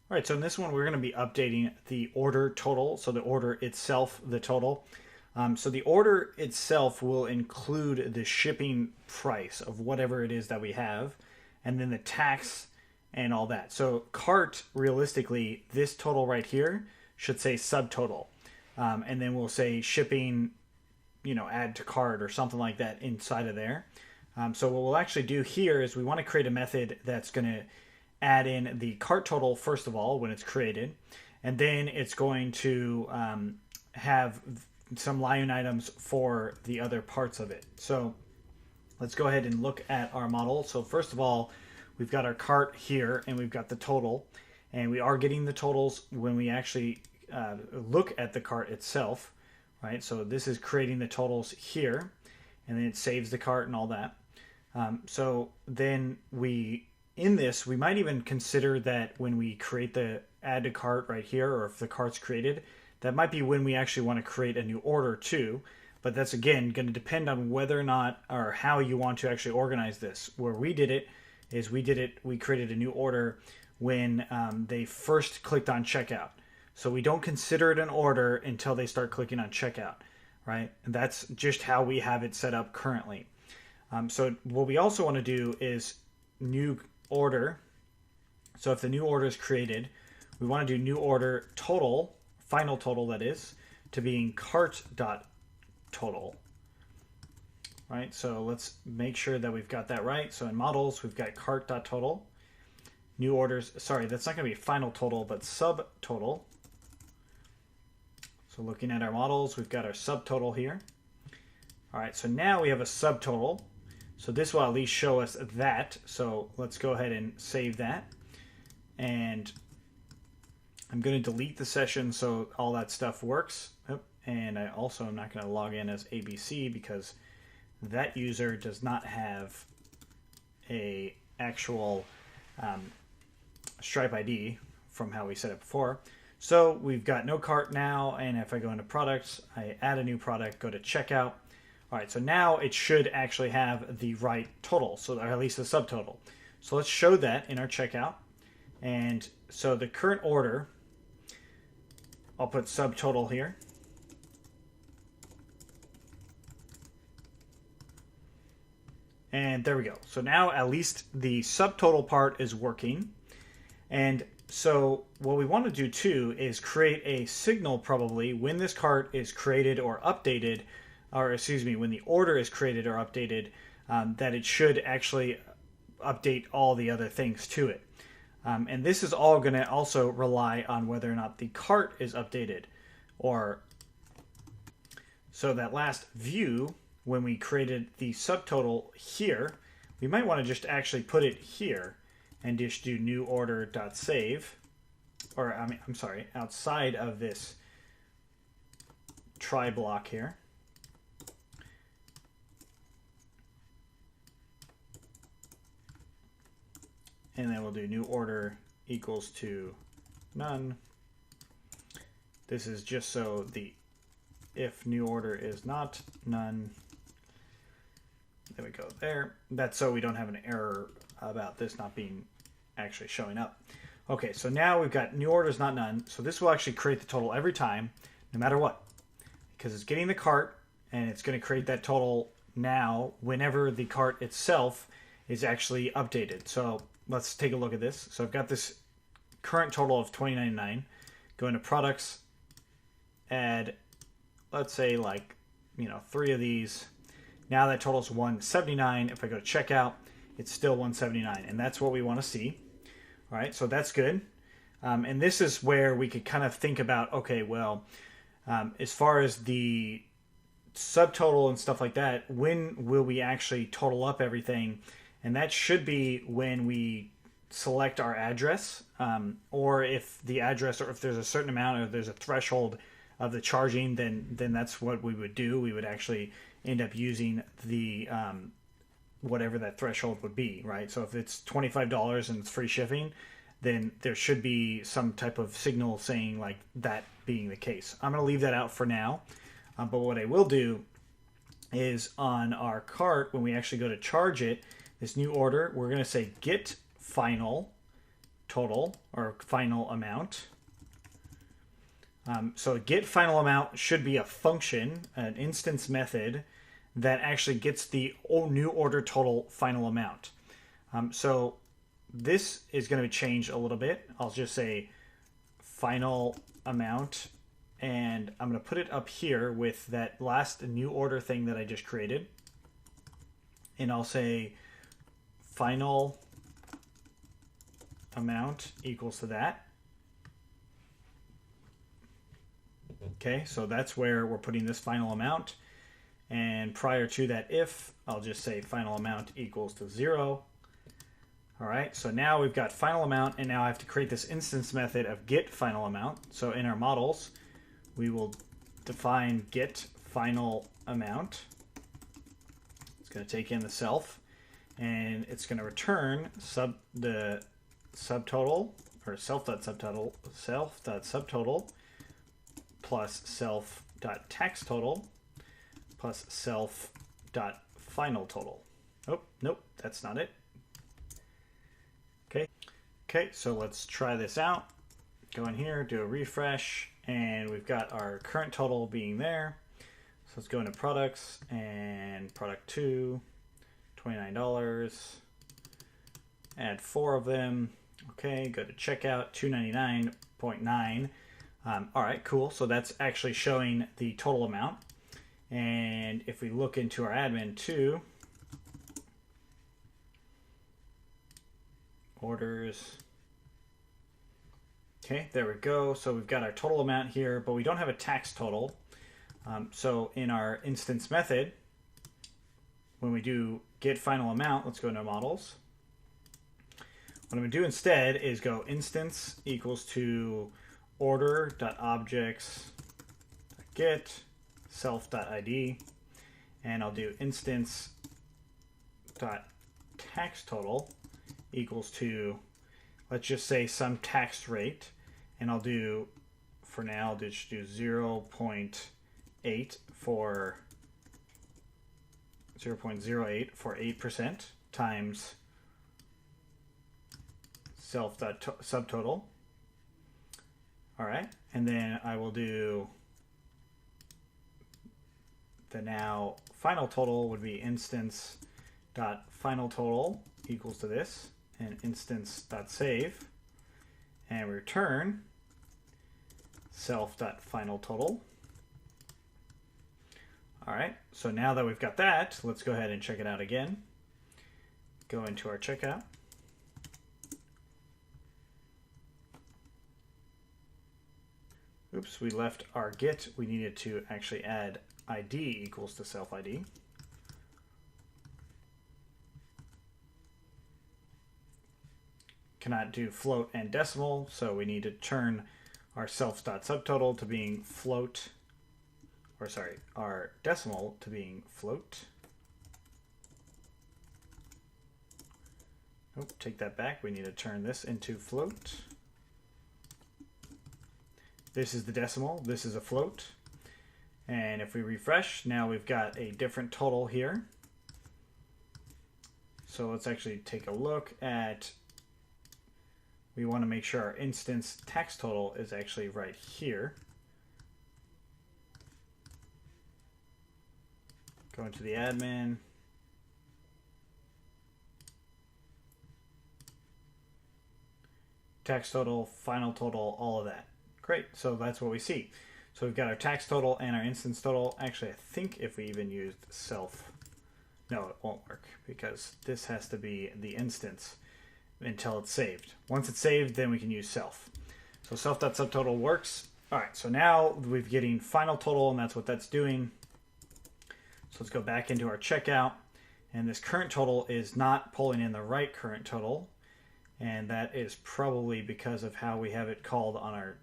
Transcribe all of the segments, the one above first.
All right, so in this one, we're going to be updating the order total. So the order itself, the total. So the order itself will include the shipping price of whatever it is that we have, and then the tax and all that. So cart, realistically, this total right here should say subtotal. And then we'll say shipping, add to cart or something like that inside of there. So what we'll actually do here is we want to create a method that's going to add in the cart total first of all when it's created, and then it's going to have some line items for the other parts of it. So let's go ahead and look at our model. So first of all, we've got our cart here and we've got the total, and we are getting the totals when we actually look at the cart itself, right? So this is creating the totals here, and then it saves the cart and all that. So then in this, we might even consider that when we create the add to cart right here, or if the cart's created, that might be when we actually want to create a new order too. But that's, again, going to depend on whether or not or how you want to actually organize this. Where we did it is we created a new order when they first clicked on checkout. So we don't consider it an order until they start clicking on checkout, right? And that's just how we have it set up currently. So what we also want to do is new order. So if the new order is created, we want to do new order total, final total that is, to being cart.total. Right? So let's make sure that we've got that right. So in models, we've got cart.total. New orders, sorry, that's not going to be final total, but subtotal. So looking at our models, we've got our subtotal here. All right, so now we have a subtotal. So this will at least show us that. So let's go ahead and save that. And I'm going to delete the session so all that stuff works. And I also am not going to log in as ABC because that user does not have a actual Stripe ID from how we set it before. So we've got no cart now. And if I go into products, I add a new product, go to checkout. All right, so now it should actually have the right total, so or at least the subtotal. So let's show that in our checkout. And so the current order, I'll put subtotal here. And there we go. So now at least the subtotal part is working. And so what we want to do too is create a signal probably when this cart is created or updated, or excuse me, when the order is created or updated, that it should actually update all the other things to it. And this is all going to also rely on whether or not the cart is updated. Or so that last view, when we created the subtotal here, we might want to just actually put it here and just do new order.save. Or I'm sorry, outside of this try block here. And then we'll do new order equals to none. This is just so the if new order is not none. There we go there. That's so we don't have an error about this not being actually showing up. Okay, so now we've got new order is not none. So this will actually create the total every time, no matter what. Because it's getting the cart and it's going to create that total now whenever the cart itself is actually updated. So let's take a look at this. So I've got this current total of $20.99. Go into products, add, let's say like, 3 of these. Now that totals $179. If I go to checkout, it's still $179. And that's what we want to see. All right, so that's good. And this is where we could kind of think about, okay, well, as far as the subtotal and stuff like that, when will we actually total up everything? And that should be when we select our address, or if the address, or if there's a certain amount, or there's a threshold of the charging, then that's what we would do. We would actually end up using the whatever that threshold would be, right? So if it's $25 and it's free shipping, then there should be some type of signal saying like that being the case. I'm going to leave that out for now, but what I will do is on our cart, when we actually go to charge it, this new order, we're going to say get final total or final amount. So get final amount should be a function, an instance method that actually gets the new order total final amount. So this is going to change a little bit. I'll just say final amount, and I'm going to put it up here with that last new order thing that I just created. And I'll say final amount equals to that. Okay, so that's where we're putting this final amount. And prior to that if, I'll just say final amount equals to 0. All right, so now we've got final amount, and now I have to create this instance method of get final amount. So in our models, we will define get final amount. It's going to take in the self, and it's going to return the subtotal, or self.subtotal plus self.taxtotal plus self.finaltotal. Oh, nope, that's not it. Okay, so let's try this out. Go in here, do a refresh, and we've got our current total being there. So let's go into products, and product 2, $29. Add 4 of them. Okay, go to checkout, $299.9. All right, cool. So that's actually showing the total amount. And if we look into our admin too, orders. Okay, there we go. So we've got our total amount here, but we don't have a tax total. So in our instance method, when we do get final amount, let's go into models. What I'm going to do instead is go instance equals to order.objects.get self.id, and I'll do instance.taxtotal equals to, let's just say, some tax rate, and I'll do, for now, I'll just do 0.08 for 8% times self.subtotal. All right, and then I will do the now final total would be instance.finaltotal equals to this, and instance.save, and return self.finaltotal. All right, so now that we've got that, let's go ahead and check it out again. Go into our checkout. Oops, we left our get. We needed to actually add ID equals to self ID. Cannot do float and decimal, so we need to turn our self.subtotal to being float, or sorry, our decimal to being float. Oh, take that back. We need to turn this into float. This is the decimal, this is a float. And if we refresh, now we've got a different total here. So let's actually take a look at, we want to make sure our instance tax total is actually right here. Go into the admin. Tax total, final total, all of that. Great, so that's what we see. So we've got our tax total and our instance total. Actually, I think if we even used self, no, it won't work because this has to be the instance until it's saved. Once it's saved, then we can use self. So self.subtotal works. All right, so now we're getting final total, and that's what that's doing. So let's go back into our checkout, and this current total is not pulling in the right current total, and that is probably because of how we have it called on our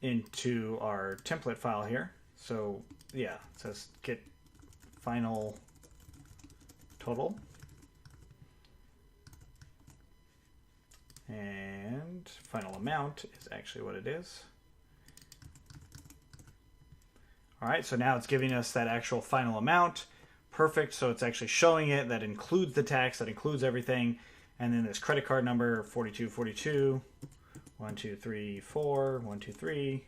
into our template file here. So yeah, it says get final total, and final amount is actually what it is. All right, so now it's giving us that actual final amount. Perfect, so it's actually showing it. That includes the tax, that includes everything. And then this credit card number 4242 1234 123.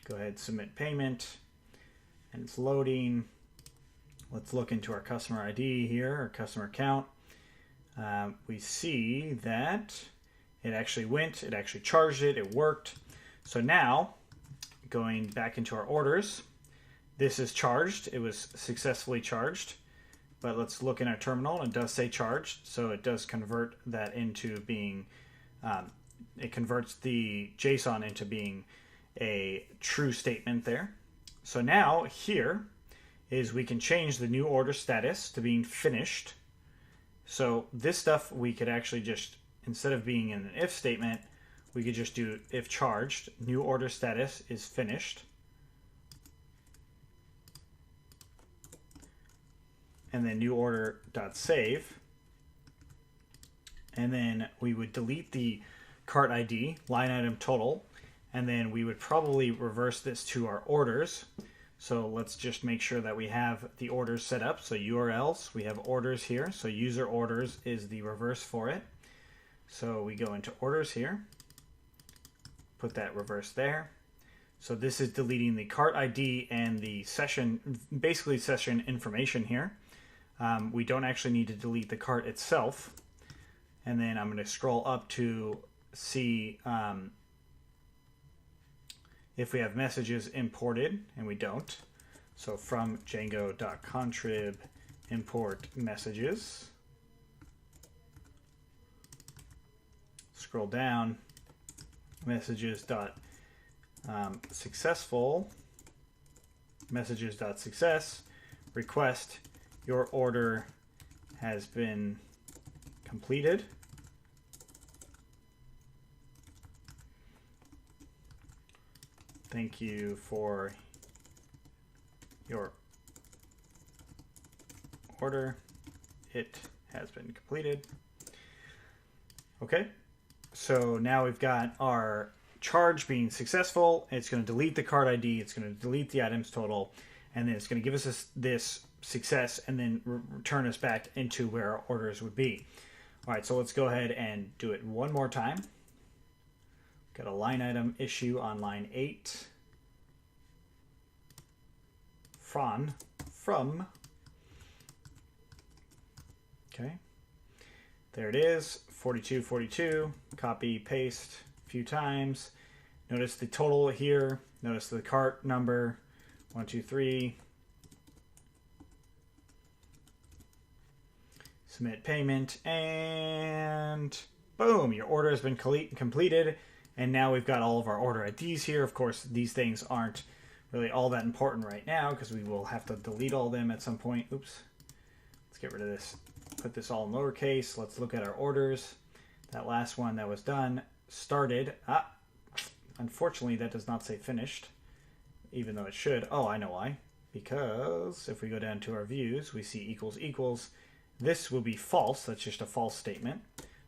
Go ahead, submit payment, and it's loading. Let's look into our customer ID here, our customer account. We see that it actually went, it actually charged it, it worked. So now, going back into our orders, this is charged. It was successfully charged. But let's look in our terminal, and it does say charged. So it does convert that into being, it converts the JSON into being a true statement there. So now here is we can change the new order status to being finished. So this stuff we could actually just, instead of being in an if statement, we could just do if charged, new order status is finished. And then new order dot save. And then we would delete the cart ID, line item total, and then we would probably reverse this to our orders. So let's just make sure that we have the orders set up. So URLs, we have orders here. So user orders is the reverse for it. So we go into orders here, put that reverse there. So this is deleting the cart ID and the session, basically session information here. We don't actually need to delete the cart itself. And then I'm going to scroll up to see if we have messages imported, and we don't. So from Django.contrib import messages. Scroll down, messages.successful, messages.success, request your order has been completed. Thank you for your order. It has been completed. Okay, so now we've got our charge being successful. It's going to delete the cart ID. It's going to delete the items total. And then it's going to give us this success and then return us back into where our orders would be. All right, so let's go ahead and do it one more time. Got a line item issue on line 8. From. Okay. There it is, 4242. Copy, paste a few times. Notice the total here. Notice the cart number, 123. Submit payment, and boom, your order has been completed. And now we've got all of our order IDs here. Of course, these things aren't really all that important right now because we will have to delete all of them at some point. Oops. Let's get rid of this. Put this all in lowercase. Let's look at our orders. That last one that was done started. Unfortunately, that does not say finished, even though it should. Oh, I know why. Because if we go down to our views, we see equals equals. This will be false. That's just a false statement.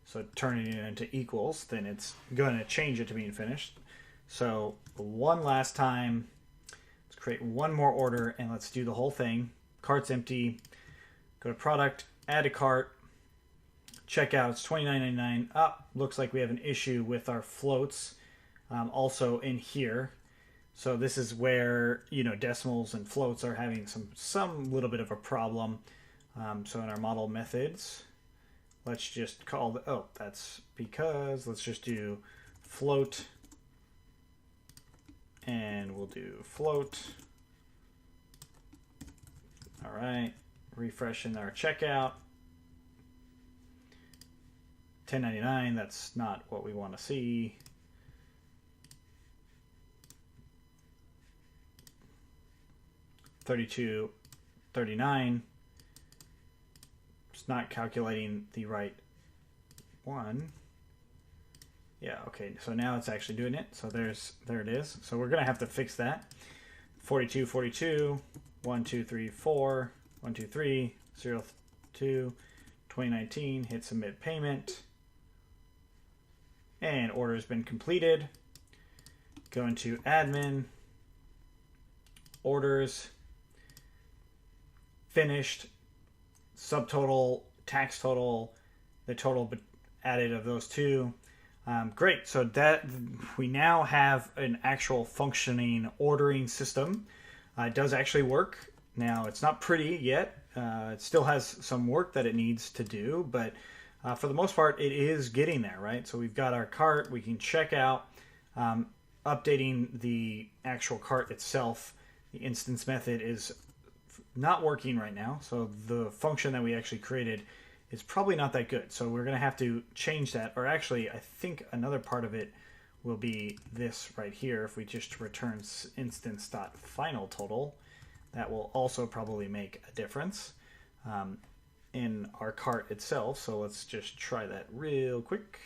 So turning it into equals, then it's going to change it to being finished. So one last time, let's create one more order and let's do the whole thing. Cart's empty. Go to product, add a cart, checkout. It's $29.99. Looks like we have an issue with our floats also in here. So this is where, decimals and floats are having some little bit of a problem. So in our model methods, let's just call that's because let's just do float, and we'll do float. All right, refreshing our checkout. $10.99, that's not what we want to see. $32.39. It's not calculating the right one. Yeah, okay, so now it's actually doing it. So there it is. So we're gonna have to fix that. 4242, 1234, 123, 02, 2019, hit submit payment. And order has been completed. Go into admin, orders, finished, subtotal tax total, the total added of those two. Great. So that we now have an actual functioning ordering system. It does actually work. Now, it's not pretty yet. It still has some work that it needs to do, but for the most part, it is getting there, right? So we've got our cart. We can check out updating the actual cart itself. The instance method is not working right now, so the function that we actually created is probably not that good. So we're going to have to change that, or actually, I think another part of it will be this right here. If we just return instance.finalTotal, that will also probably make a difference in our cart itself. So let's just try that real quick.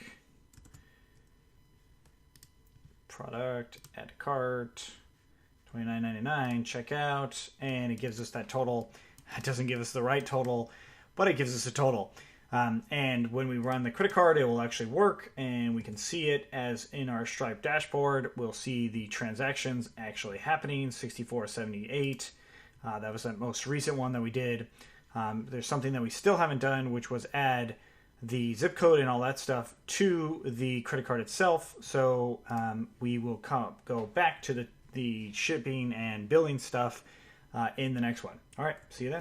Product, add to cart, $29.99, checkout, and it gives us that total. It doesn't give us the right total, but it gives us a total. And when we run the credit card, it will actually work, and we can see it as in our Stripe dashboard. We'll see the transactions actually happening, 64.78. That was that most recent one that we did. There's something that we still haven't done, which was add the zip code and all that stuff to the credit card itself. So we will go back to the shipping and billing stuff in the next one. All right, see you then.